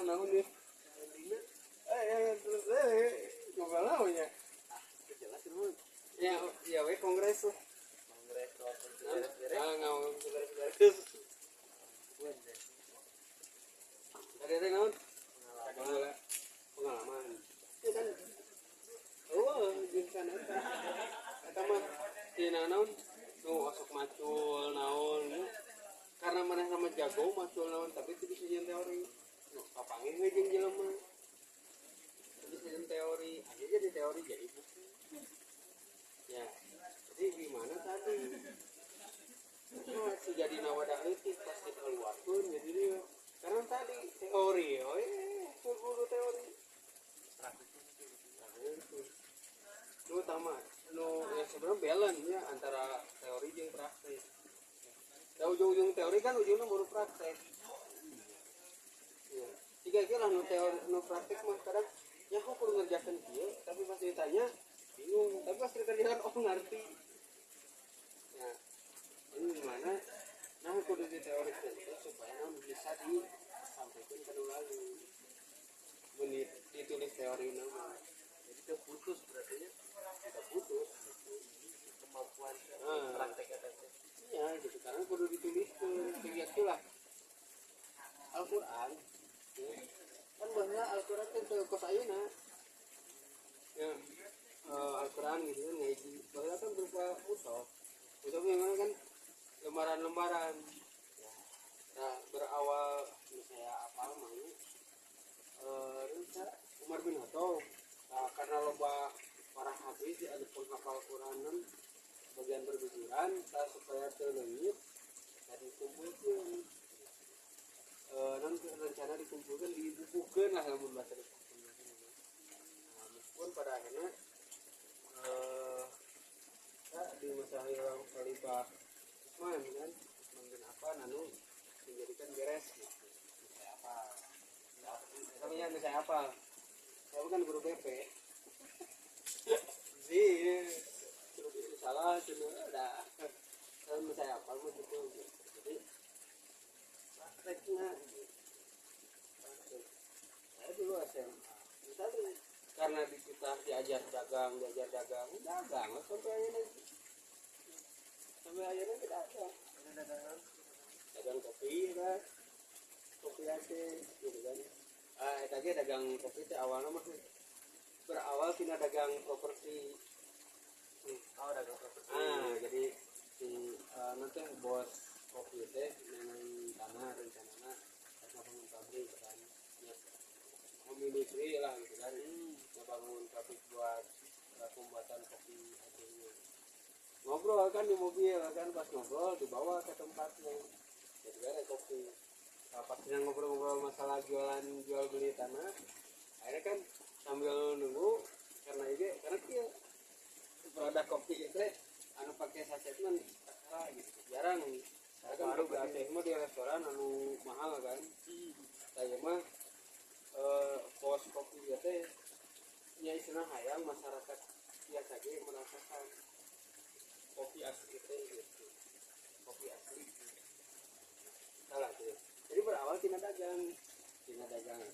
naon nih ngobrol naon ya jelas dulu ya ya we kongres tuh kongres ngomong beres ada naon pengalaman ya kan oh jinkan eta mah tina naon nu osok macul naon karena mana sama jago macul naon tapi itu bisa jadi teori papangin we jeung jelema bisa jadi teori aja jadi teori jadi buku ya jadi gimana tadi sejadi nawadah itu pasti keluarkan jadi dia karena tadi teori guru teori itu utama ya sebenarnya balance ya antara teori dan praktek ya ujung-ujung teori kan ujungnya baru praktek ya jika kira teori praktek mah kadang ya aku perlu ngerjakan dia tapi pas ditanya bingung tapi pas dikerjakan ngerti ya ini gimana nah kudu di teori itu supaya bisa disampaikan ke lagi menit ditulis teori nama jadi kita putus berarti ya kita putus kemampuan prakteknya iya gitu karena kudu ditulis ke lah Al-Quran ya. Kan banyak Al-Quran kan kos ayeuna ya Al-Quran gitu kan ngaji bahkan kan berupa mushaf yang kan lembaran-lembaran ya. Nah berawal misalnya apa namanya Umar bin Khattab nah, karena lomba para habis ada penghafal Quranan bagian berbikiran supaya terlengit dan dikumpulkan nanti rencana dikumpulkan dibukukan lah namun bahasa nah, meskipun pada akhirnya di masa Khalifah Utsman kan Utsman bin Affan anu menjadikan beres gitu. Misalnya apa saya bukan guru BP sih guru BP salah cuma ada saya misalnya apa gitu jadi prakteknya saya dulu SMA misalnya karena kita diajar dagang sampai akhirnya tidak ada dagang kopi kan kopi aja gitu kan tadi dagang kopi itu awalnya mah berawal tina dagang properti dagang properti jadi si nanti bos kopi teh memang tanah rencananya kita bangun pabrik kan ya memiliki lah gitu kan bangun pabrik buat pembuatan kopi akhirnya ngobrol kan di mobil kan pas ngobrol dibawa ke tempatnya jadi ada kopi pas ngobrol-ngobrol masalah jual beli tanah akhirnya kan sambil nunggu karena dia produk kopi itu anu pakai saset man gitu jarang saya kan baru berarti mah di restoran anu mahal kan saya mah pos kopi itu ya istilah hayang masyarakat biasa aja merasakan kopi asli itu gitu kopi asli salah tuh jadi berawal tina dagang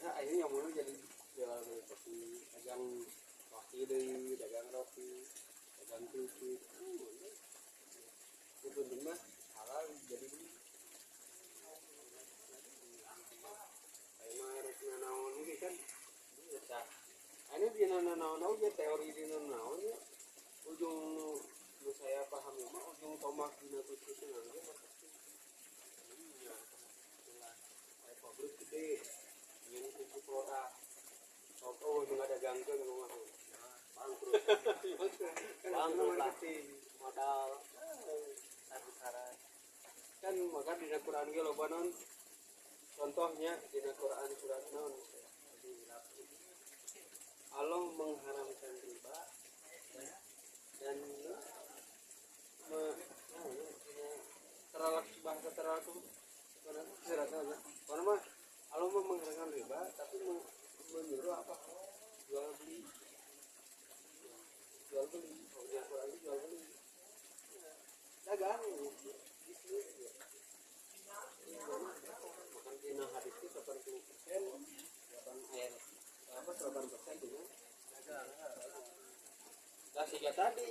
nah akhirnya mulai jadi jual kopi dagang roti deui dagang roti dagang kucing itu mah halal jadi ayo mah rek naon ini kan bisa ini di naon ya teori di naon ya ujung saya paham mah ujung tomak dina kucing nanti pabrik gede ingin kumpul produk cuma ada gangguan rumah bangkrut modal besaran kan maka di Al-Quran ge loba non contohnya di Al-Quran surat non Allah mengharamkan riba dan bahasa terlalu seratnya karena Allah mengharamkan riba tapi menyuruh apa jual beli jual beli dagang bisnis makan dina hadis itu 80% siga tadi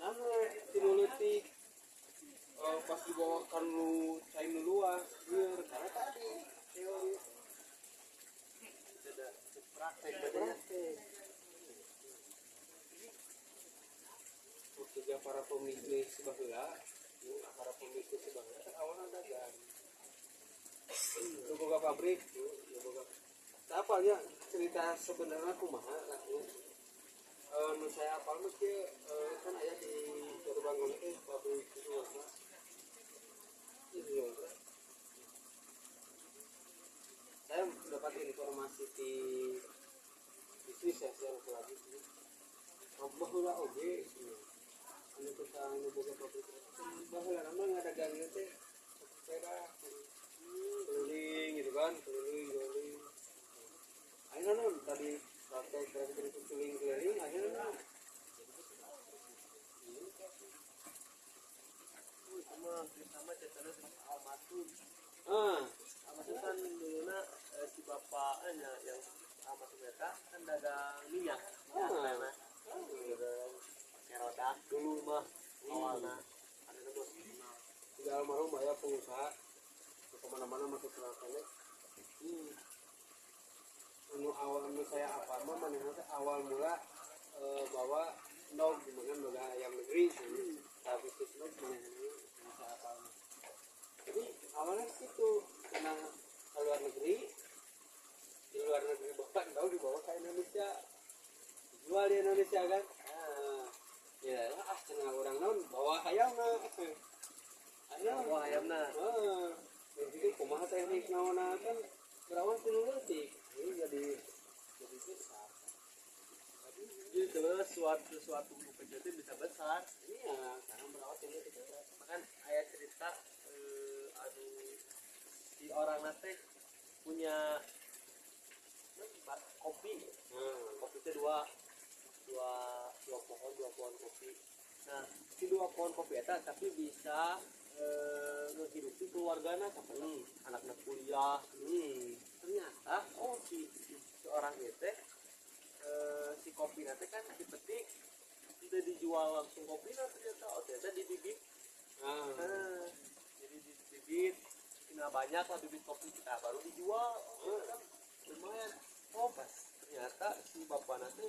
nama tinulutik pas dibawakan lu cain luas biar karena tadi teori Ada praktek bedanya. Tiga para pemikir sebelah para pemikir sebelah kan awalnya dagang lu boga pabrik lu boga apa ya cerita sebenarnya kumaha lah nu saya apal mah kan aya di Bangun pabrik itu apa itu saya dapat informasi di bisnis ya saya lagi bahwa oke anu tukang nu boga pabrik bahwa nama ngadagang teh sepeda keliling gitu kan keliling akhirnya non tadi praktek keliling akhirnya non Cuma sama ceritanya pas Almatun. ah Almatun kan dulunya si bapaknya yang Almatun mereka kan dagang minyak. Karena pakai roda dulu mah awalnya. Ada bos tidak almarhum ya pengusaha kemana-mana masuk ke lapangan awal saya apa mah mana awal mula bawa nog gimana nog ayam negeri tapi bisnis nog gimana bisa apa jadi awalnya itu karena ke luar negeri di luar negeri bapak tahu dibawa ke Indonesia dijual di Indonesia kan ya lah cenah orang non bawa ayam ayamna. Jadi kumaha teknik naona kan berawal tinulutik ini jadi besar Jadi terus suatu kejadian bisa besar. iya karena berawal tinulutik Bahkan ayah cerita anu si orang nate punya kopi. Kopi itu dua pohon kopi. Nah, si dua pohon kopi itu tapi bisa ngehidupi keluarganya sampai anaknya kuliah. Ternyata si orang itu si kopi nanti kan dipetik tidak dijual langsung kopi ternyata ternyata dibibit. Jadi dibibit kena banyak lah bibit kopi kita baru dijual. Lumayan pas ternyata si bapak nanti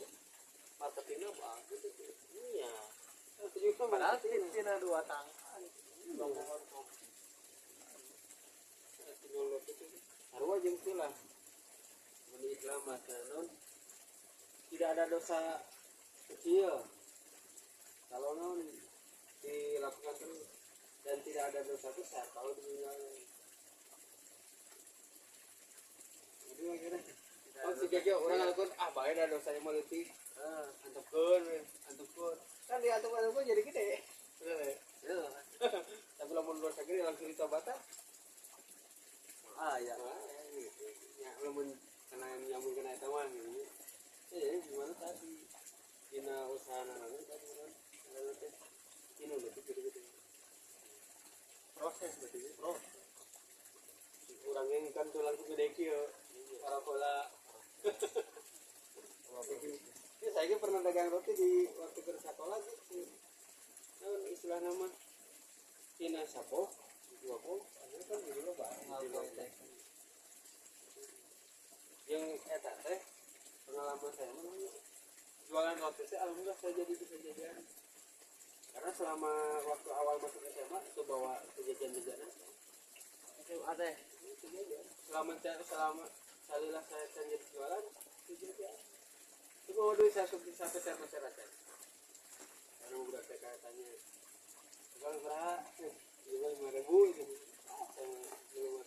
marketingnya bagus itu. iya Padahal cina 2 tangan pohon kopi. tinulutik harwa jeung lah mun Islam mah non tidak ada dosa kecil kalau non dilakukan terus dan tidak ada dosa besar kalau ditinggalkan. Jadi akhirnya si Jaja orang ngelakuin baik ada dosanya mau letik antepkeun kan di antep jadi gede tapi lamun dosa gede langsung ditobatan Ya. ya lamun kena nyambung kena eta mah gitu gimana tadi dina usaha nanti tadi kan ini udah gede-gede proses berarti kurang yang kan tuh langsung gede kieu para pola ya saya pernah dagang roti di waktu ke sekolah gitu nah, istilah nama Cina sapo dua puluh akhirnya kan di dulu yang eta teh pengalaman saya jualan roti teh alhamdulillah saya jadi bisa jajan karena selama waktu awal masuk SMA itu bawa jajan-jajanan SMA teh selama salilah saya jadi jualan jajan itu bawa duit saya sampai saya masyarakat karena udah kayak tanya kalau berapa jual 5.000 gitu saya jual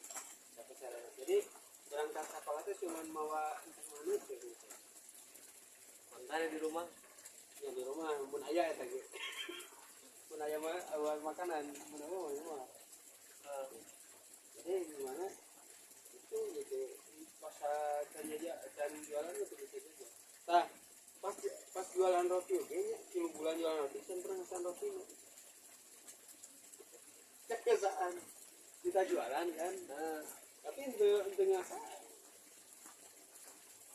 sampai saya jadi berangkat kapal itu cuma bawa manuk gitu makanya di rumah ya di rumah mun aya eta ge mun aya mah awal makanan mun apa jadi gimana itu gitu pas dan jualan itu bisa juga nah pas jualan roti oke kilo bulan jualan roti saya pernah ngesan roti kebiasaan kita jualan kan tapi untuk ngasih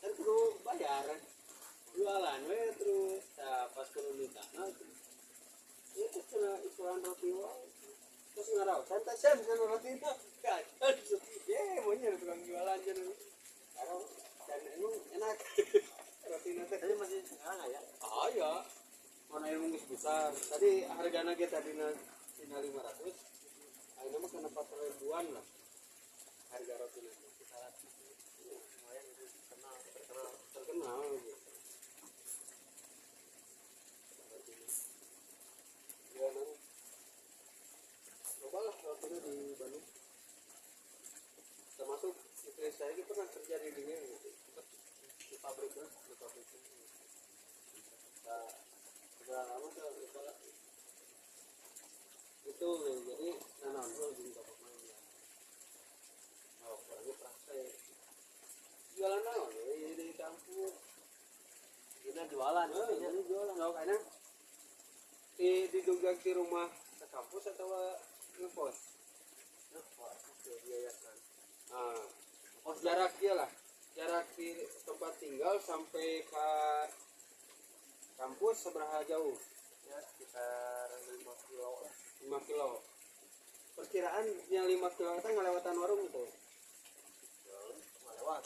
kan perlu bayar jualan we terus pas turun di tanah itu cina ikuran roti wae terus ngarau santai sen roti itu kan maunya tukang jualan aja dulu kalau dan itu enak roti nanti Tapi masih sekarang ya. ya mana yang mungkin besar tadi harganya kita tadi Cina 500 akhirnya mah kena 4 ribuan lah harga roti nanti Lumayan itu terkenal gitu. Ya, coba lah rotinya di Bandung termasuk istri saya ini pernah kerja di dunia gitu di pabrik nah udah lama tuh lupa lah itu jadi nanam dulu di bapak main ya orangnya praktek jualan naon ya di kampung Gina jualan intinya. ini jualan nggak kayaknya di dugak di rumah ke kampus atau ngekos Biayakan. Jarak dia lah jarak di tempat tinggal sampai ke kampus seberapa jauh Ya sekitar 5 kilo lah. 5 kilo perkiraannya 5 kilo itu ngelewatan warung itu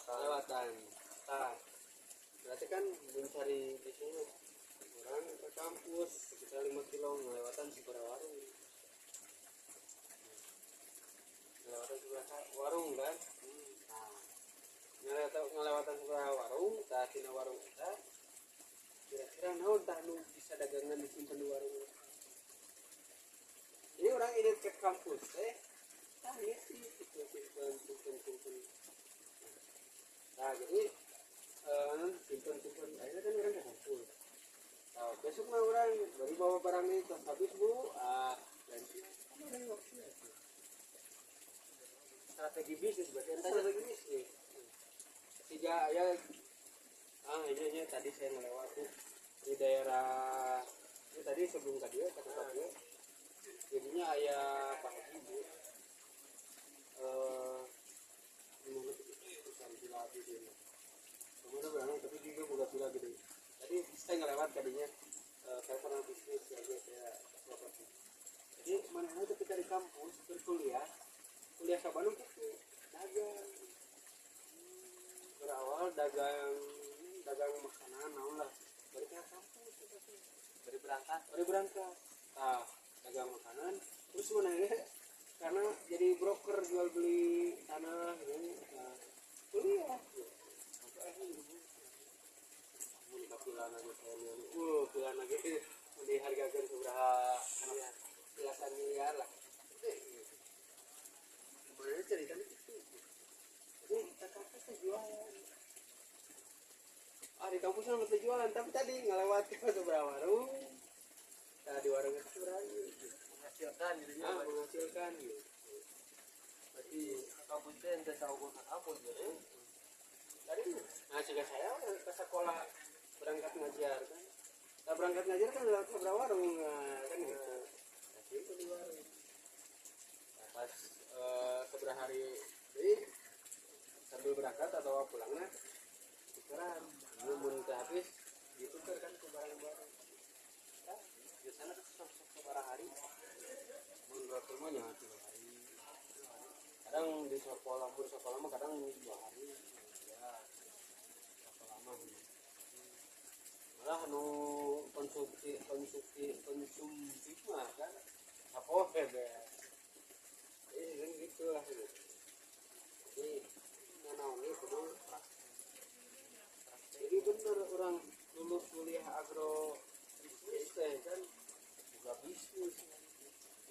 lewatan nah berarti kan mencari di sini orang ke kampus sekitar 5 kilo ngelewatan seberapa warung ngelewatan seberapa warung kan ngelewatan seberapa warung tak tina warung kita kira-kira naon tah nu bisa dagangan disimpan di warung ini orang ini ke kampus tah ini sih itu simpen nah jadi simpen akhirnya kan orang ke kampus nah, besok mah orang baru bawa barang ini terus habis bu ganti orang waktu Strategi bisnis berarti ente strategi bisnis tiga ya ini tadi saya melewati di daerah ini tadi sebelum tadi ya kata tadi jadinya ayah Pak Haji bu gimana tuh perusahaan villa gede kemana berangkat tapi juga bukan villa gede tadi saya ngelewat tadinya saya pernah bisnis ya saya properti jadi mana ketika di kampus berkuliah kuliah ke Bandung itu dagang berawal dagang makanan naon lah balik ke kampus baru berangkat nah dagang makanan terus mana ya karena jadi broker jual beli tanah gitu nah, kuliah sampai akhirnya mau kapilan aja saya pilan lagi dihargakan seberapa belasan miliar lah sebenarnya ceritanya itu jadi kakak jualan di kampus sama jualan tapi tadi ngelewat ke seberapa warung di warung itu menghasilkan gitu ya. Menghasilkan gitu Berarti kampus itu ente tahu ke kampus gitu. tadi jika saya ke sekolah berangkat ngajar kan berangkat ngajar kan lewat seberapa warung kan gitu itu di warung pas seberapa hari jadi sambil berangkat atau pulangnya tukeran belum habis ditukar kan ke barang-barang di sana tuh seberapa hari menurut rumahnya 2 hari kadang di sekolah mah kadang 2 hari ya berapa lama malah nu konsumsi mah kan apa deh kan gitu lah jadi nanaonnya kudu jadi bener orang lulus kuliah agro bisnis teh kan juga bisnis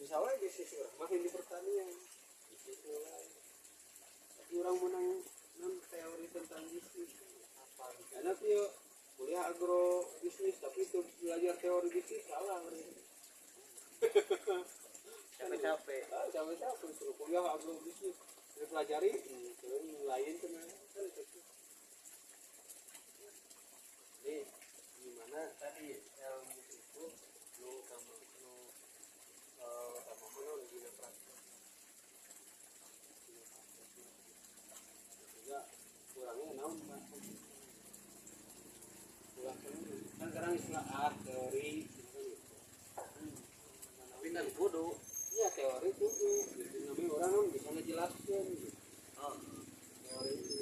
misalnya bisnis orang makin di pertanian bisnis mulai tapi orang menang teori tentang bisnis apa karena dia kuliah agro bisnis tapi itu belajar teori bisnis salah Capek-capek. Capek suruh kuliah agro bisnis dipelajari lain kan jadi gimana tadi ilmu itu lu sama mana di praktek juga kurangnya naon kurang orang istilah art teori tapi kan kudu ya teori itu gitu namanya orang kan bisa ngejelaskan gitu. oh Teori itu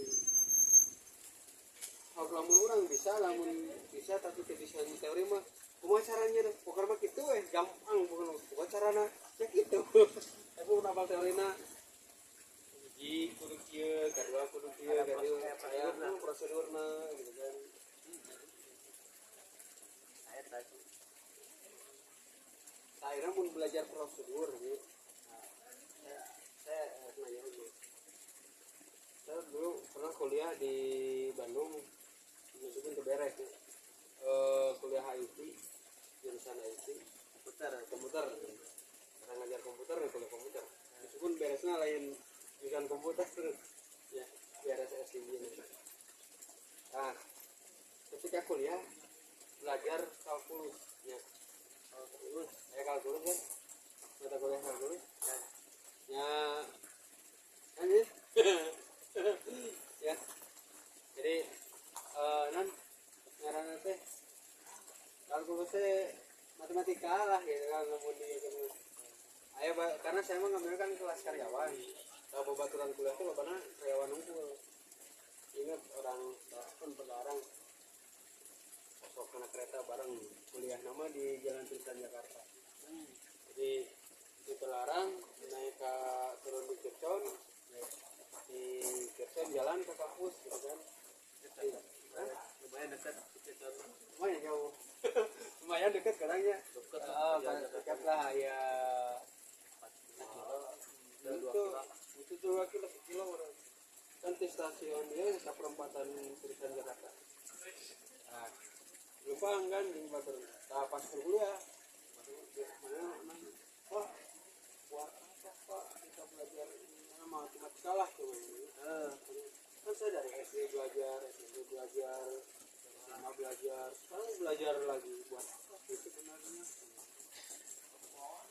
kalau lamun orang bisa lamun bisa tapi tidak bisa teori mah kumaha caranya deh pokoknya mah gitu gampang bukan kumaha carana ya gitu tapi udah hafal teorina hiji kudu kieu kedua kudu kieu ketiga prosedurna gitu kan saya tadi akhirnya pun belajar prosedur gitu saya nanya dulu saya dulu pernah kuliah di Bandung meskipun keberes ya. Kuliah IT jurusan IT komputer karena ngajar komputer ya kuliah komputer meskipun beresnya lain jurusan komputer ya beres S3 nah ketika kuliah belajar kalkulus ya kalkulus kan mata kuliah kalkulus ya lanjut ya jadi non ngaranna teh kalkulus teh matematika lah gitu kan namun di ayo karena saya mah ngambil kan kelas karyawan kalau babaturan kuliah tuh bapaknya karyawan unggul ingat orang pun pelarang sok kena kereta bareng kuliah nama di Jalan Tristan Jakarta jadi di Pelarang naik ke turun di Kircon di Kircon jalan ke kampus gitu kan lumayan dekat lumayan jauh lumayan dekat kadangnya dekat lah ya itu 2 kilo sekilo kan di stasiun dia ke perempatan Tristan Jakarta nah lupa kan di batur nah, pas kuliah mana wah buat apa pak kita belajar matematika lah cuma ini kan saya dari SD belajar SMP belajar SMA belajar sekarang belajar lagi buat apa sih sebenarnya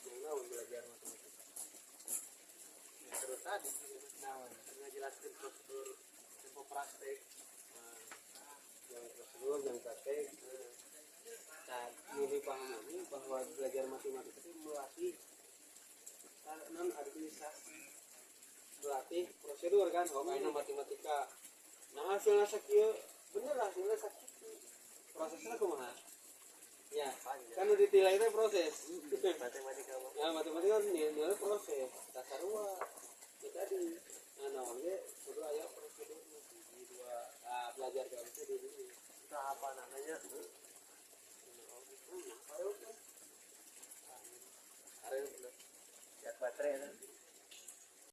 jangan belajar matematika ya, terus tadi nah ngajelaskan prosedur tempo praktek yang prosedur yang praktek nah ini paham ini bahwa belajar matematika itu melatih non administrasi melatih prosedur kan oh mainan matematika nah hasilnya sakieu bener hasilnya sakieu prosesnya kumaha ya kan udah ditilai itu proses matematika ya matematika nilai proses dasar dua itu tadi nah namanya kudu aya prosedur di dua belajar kayak gitu di kita apa namanya Ada lihat baterai kan